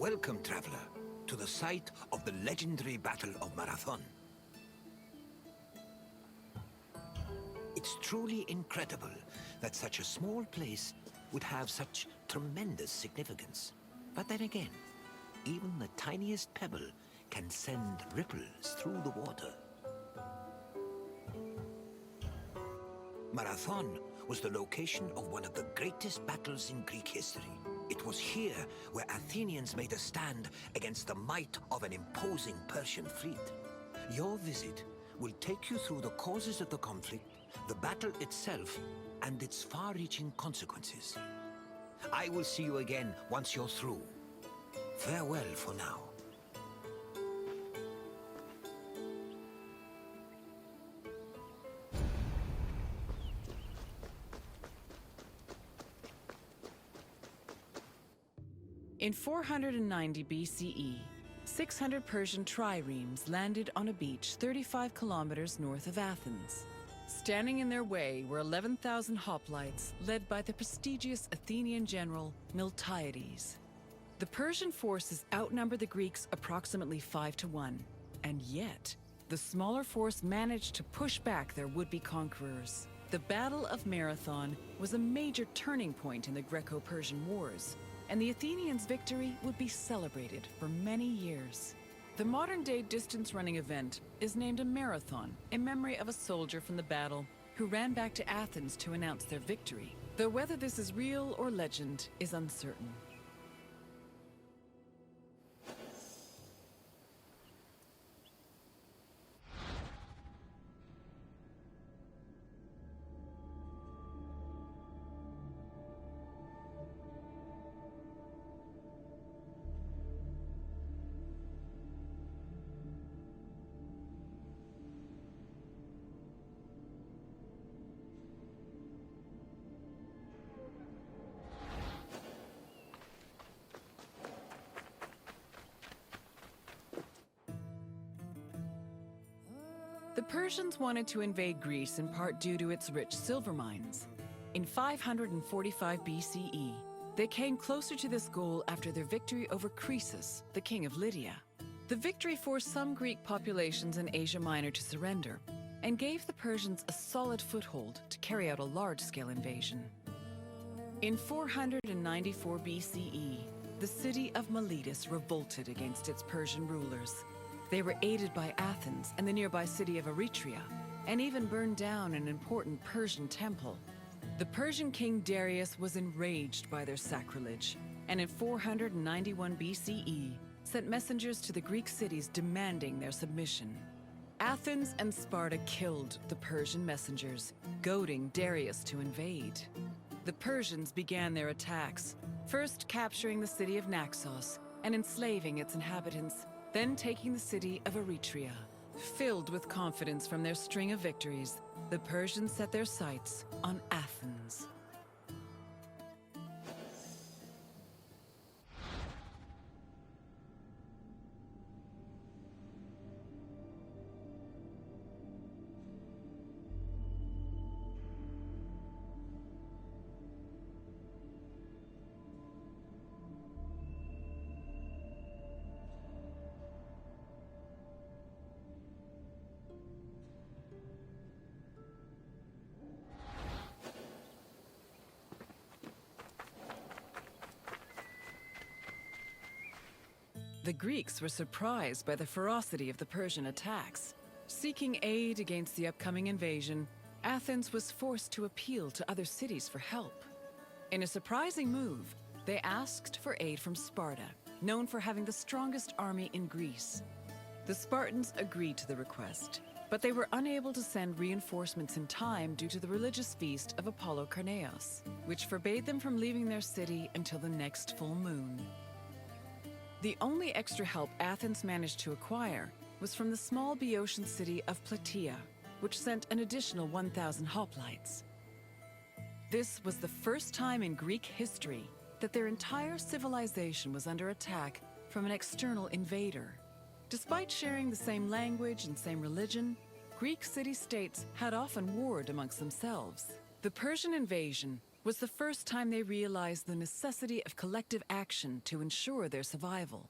Welcome, traveler, to the site of the legendary Battle of Marathon. It's truly incredible that such a small place would have such tremendous significance. But then again, even the tiniest pebble can send ripples through the water. Marathon was the location of one of the greatest battles in Greek history. It was here where Athenians made a stand against the might of an imposing Persian fleet. Your visit will take you through the causes of the conflict, the battle itself, and its far-reaching consequences. I will see you again once you're through. Farewell for now. In 490 BCE, 600 Persian triremes landed on a beach 35 kilometers north of Athens. Standing in their way were 11,000 hoplites led by the prestigious Athenian general Miltiades. The Persian forces outnumbered the Greeks approximately 5-1, and yet the smaller force managed to push back their would-be conquerors. The Battle of Marathon was a major turning point in the Greco-Persian Wars, and the Athenians' victory would be celebrated for many years. The modern-day distance-running event is named a marathon in memory of a soldier from the battle who ran back to Athens to announce their victory, though whether this is real or legend is uncertain. The Persians wanted to invade Greece in part due to its rich silver mines. In 545 BCE, they came closer to this goal after their victory over Croesus, the king of Lydia. The victory forced some Greek populations in Asia Minor to surrender and gave the Persians a solid foothold to carry out a large-scale invasion. In 494 BCE, the city of Miletus revolted against its Persian rulers. They were aided by Athens and the nearby city of Eretria, and even burned down an important Persian temple. The Persian king Darius was enraged by their sacrilege, and in 491 BCE, sent messengers to the Greek cities demanding their submission. Athens and Sparta killed the Persian messengers, goading Darius to invade. The Persians began their attacks, first capturing the city of Naxos and enslaving its inhabitants, then taking the city of Eretria. Filled with confidence from their string of victories, the Persians set their sights on Athens. The Greeks were surprised by the ferocity of the Persian attacks. Seeking aid against the upcoming invasion, Athens was forced to appeal to other cities for help. In a surprising move, they asked for aid from Sparta, known for having the strongest army in Greece. The Spartans agreed to the request, but they were unable to send reinforcements in time due to the religious feast of Apollo Carneos, which forbade them from leaving their city until the next full moon. The only extra help Athens managed to acquire was from the small Boeotian city of Plataea, which sent an additional 1,000 hoplites. This was the first time in Greek history that their entire civilization was under attack from an external invader. Despite sharing the same language and same religion, Greek city-states had often warred amongst themselves. The Persian invasion was the first time they realized the necessity of collective action to ensure their survival.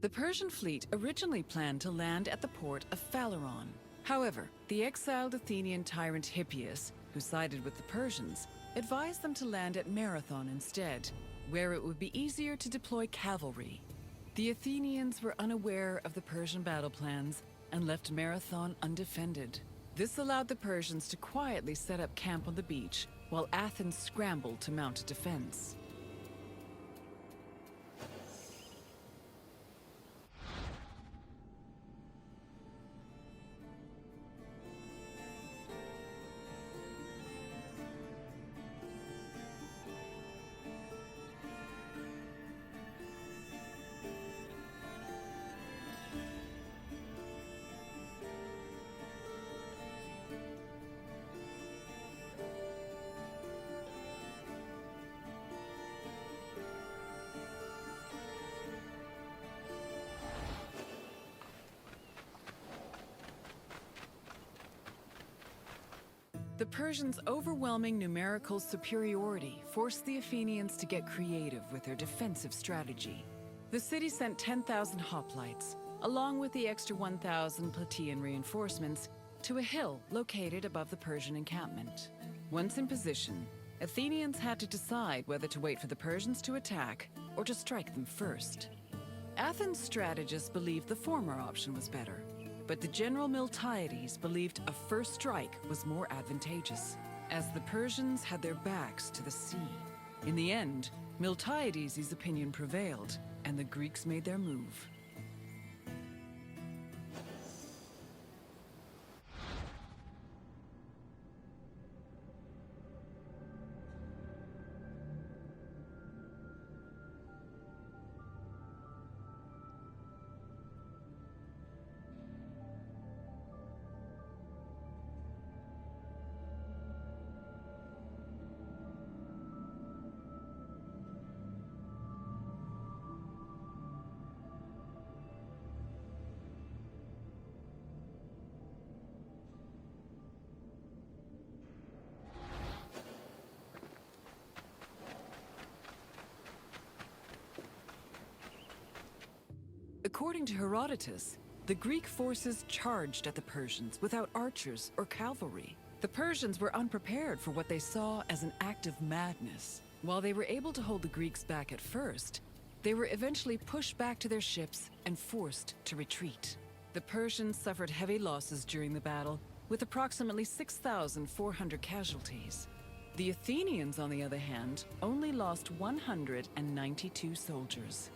The Persian fleet originally planned to land at the port of Phaleron. However, the exiled Athenian tyrant Hippias, who sided with the Persians, advised them to land at Marathon instead, where it would be easier to deploy cavalry. The Athenians were unaware of the Persian battle plans and left Marathon undefended. This allowed the Persians to quietly set up camp on the beach, while Athens scrambled to mount a defense. The Persians' overwhelming numerical superiority forced the Athenians to get creative with their defensive strategy. The city sent 10,000 hoplites, along with the extra 1,000 Plataean reinforcements, to a hill located above the Persian encampment. Once in position, Athenians had to decide whether to wait for the Persians to attack or to strike them first. Athens' strategists believed the former option was better, but the general Miltiades believed a first strike was more advantageous, as the Persians had their backs to the sea. In the end, Miltiades' opinion prevailed, and the Greeks made their move. According to Herodotus, the Greek forces charged at the Persians without archers or cavalry. The Persians were unprepared for what they saw as an act of madness. While they were able to hold the Greeks back at first, they were eventually pushed back to their ships and forced to retreat. The Persians suffered heavy losses during the battle, with approximately 6,400 casualties. The Athenians, on the other hand, only lost 192 soldiers.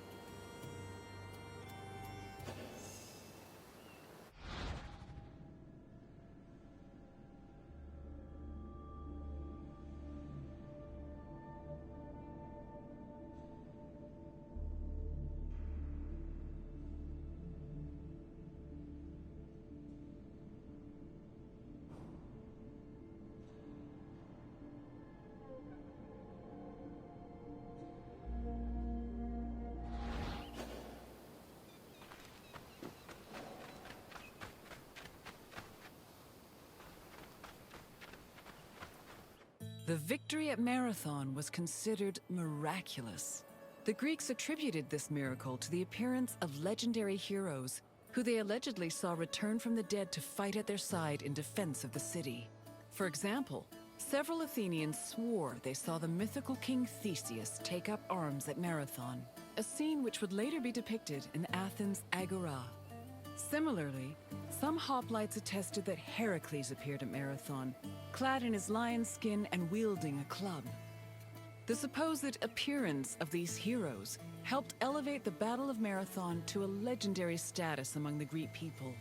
The victory at Marathon was considered miraculous. The Greeks attributed this miracle to the appearance of legendary heroes who they allegedly saw return from the dead to fight at their side in defense of the city. For example, several Athenians swore they saw the mythical king Theseus take up arms at Marathon, a scene which would later be depicted in Athens' Agora. Similarly, some hoplites attested that Heracles appeared at Marathon, clad in his lion's skin and wielding a club. The supposed appearance of these heroes helped elevate the Battle of Marathon to a legendary status among the Greek people.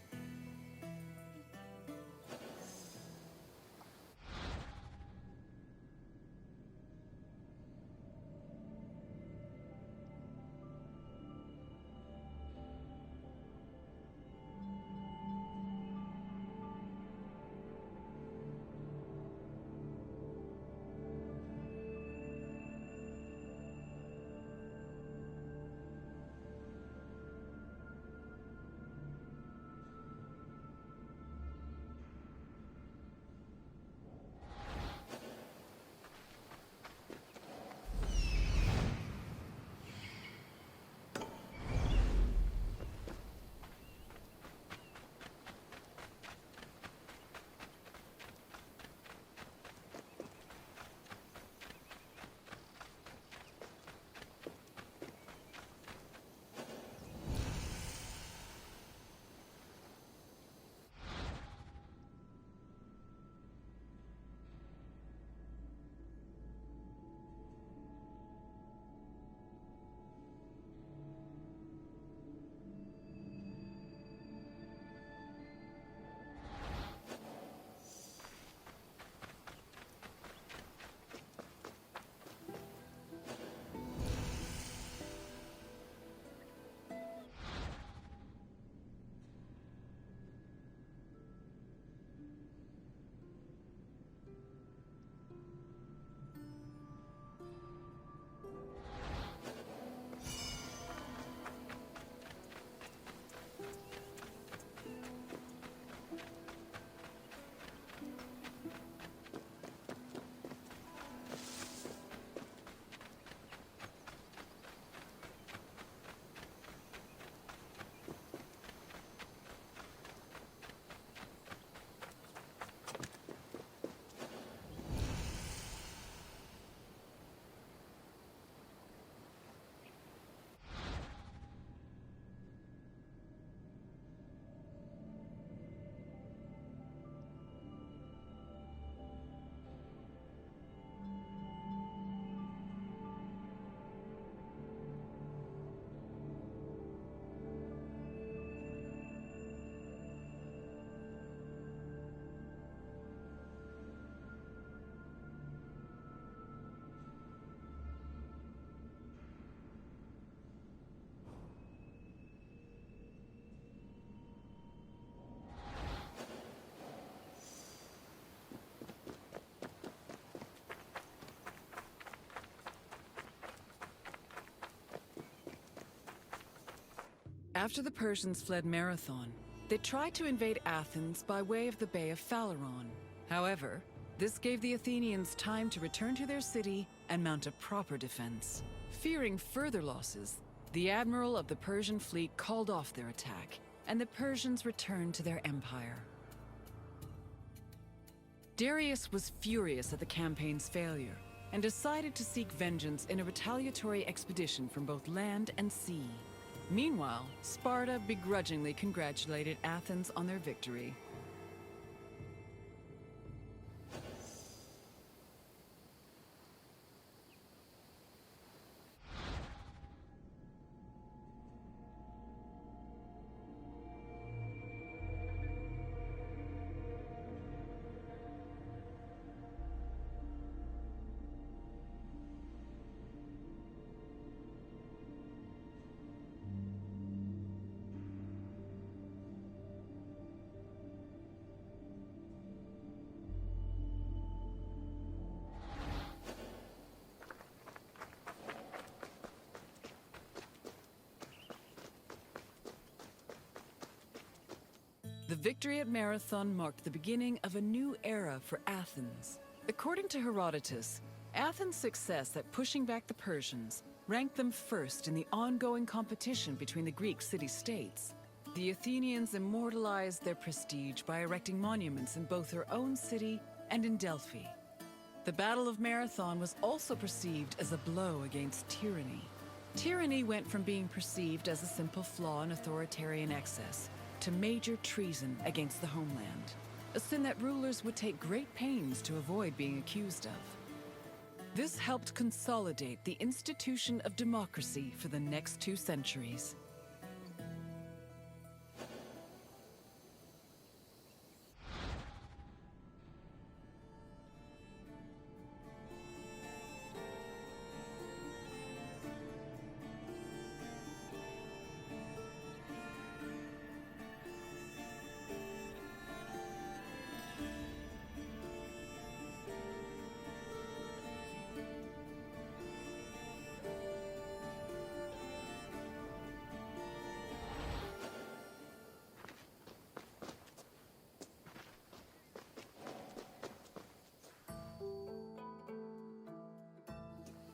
After the Persians fled Marathon, they tried to invade Athens by way of the Bay of Phaleron. However, this gave the Athenians time to return to their city and mount a proper defense. Fearing further losses, the admiral of the Persian fleet called off their attack, and the Persians returned to their empire. Darius was furious at the campaign's failure and decided to seek vengeance in a retaliatory expedition from both land and sea. Meanwhile, Sparta begrudgingly congratulated Athens on their victory. The victory at Marathon marked the beginning of a new era for Athens. According to Herodotus, Athens' success at pushing back the Persians ranked them first in the ongoing competition between the Greek city-states. The Athenians immortalized their prestige by erecting monuments in both their own city and in Delphi. The Battle of Marathon was also perceived as a blow against tyranny. Tyranny went from being perceived as a simple flaw in authoritarian excess to major treason against the homeland, a sin that rulers would take great pains to avoid being accused of. This helped consolidate the institution of democracy for the next 2 centuries.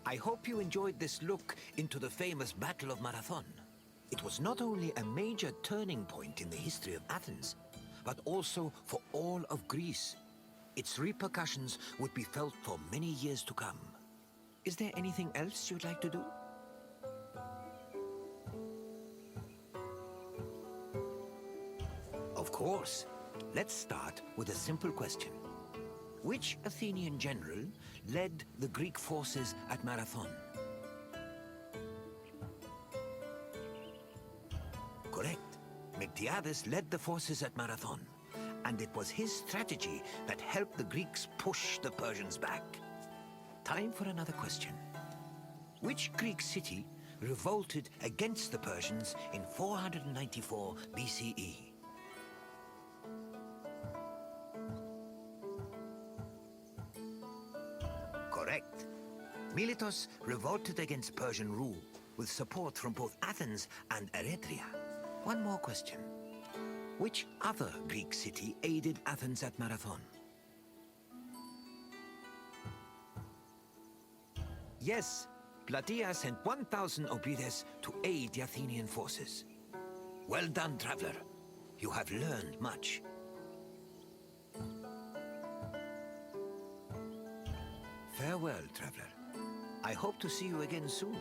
I hope you enjoyed this look into the famous Battle of Marathon. It was not only a major turning point in the history of Athens, but also for all of Greece. Its repercussions would be felt for many years to come. Is there anything else you'd like to do? Of course. Let's start with a simple question. Which Athenian general led the Greek forces at Marathon? Correct. Miltiades led the forces at Marathon, and it was his strategy that helped the Greeks push the Persians back. Time for another question. Which Greek city revolted against the Persians in 494 BCE? Correct. Miletus revolted against Persian rule, with support from both Athens and Eretria. One more question. Which other Greek city aided Athens at Marathon? Yes, Plataea sent 1,000 Obides to aid the Athenian forces. Well done, traveler. You have learned much. Farewell, traveler. I hope to see you again soon.